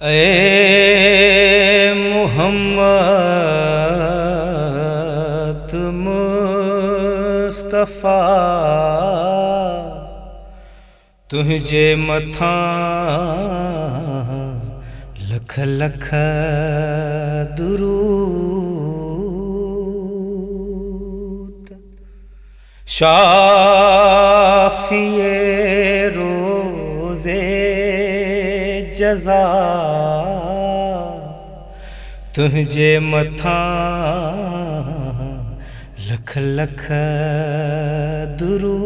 ऐ मुहम्मद मुस्तफा तुझे मथा लख लख दुरूद। शाफिए रोज़े जज़ा तुझे मथा लख लख दुरूद।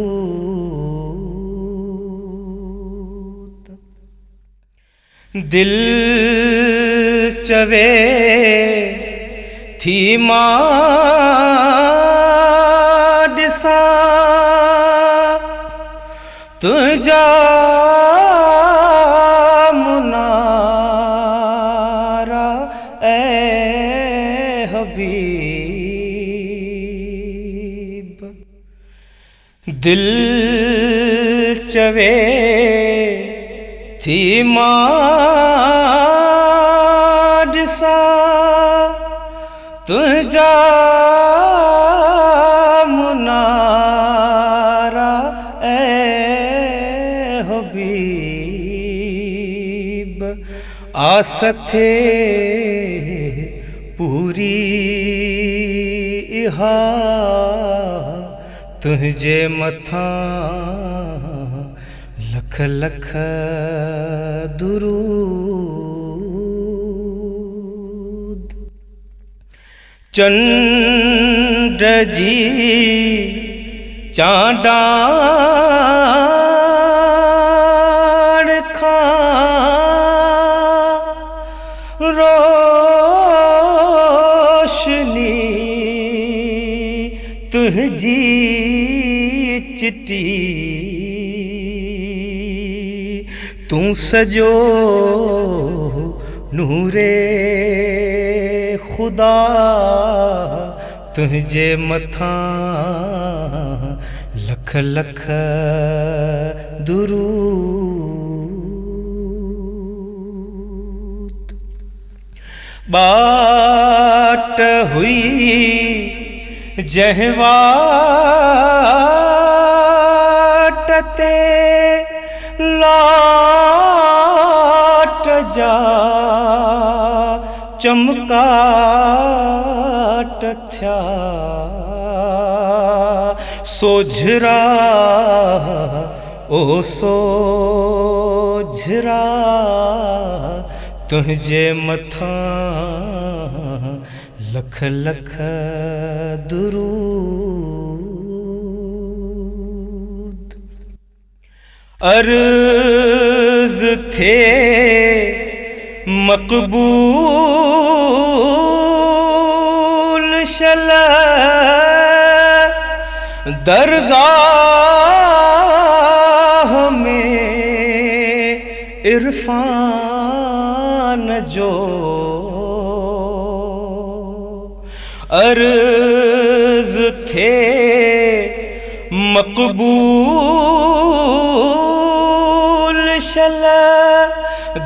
दिल चवे थी मां ॾिसा तुझा मुनारा ऐ हबीब। दिल चवे थी मां ॾिसा तुझा मुनारा ऐ हबीब। आस थे पूरी इहा तुझे मथा लख लख दुरूद। चंड जी चांडाण खां रोशनी तुझी चिटी तू सजो नूरे खुदा तुझे मथा लख लख दुरूद। बाट हुई जहवाट ते लाट जा चमकाट थया सोझरा ओ सोझरा तुझे मथा लख लख दुरूद। अर्ज थे मकबूल शला दरगाह में इरफान जो। अर्ज थे मकबूल शला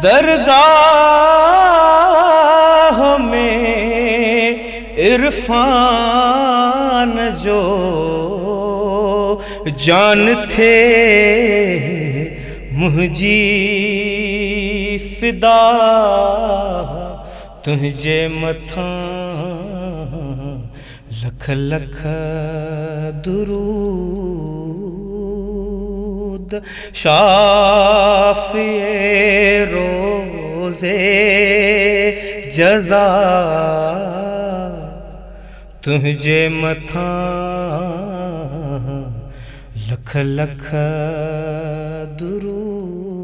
दरगाह में इरफान जो। जान थे मुझी फिदा तुझे मथा लख लख दुरूद। शाफिए रोज़े जज़ा तुझे मथा लख लख दुरूद।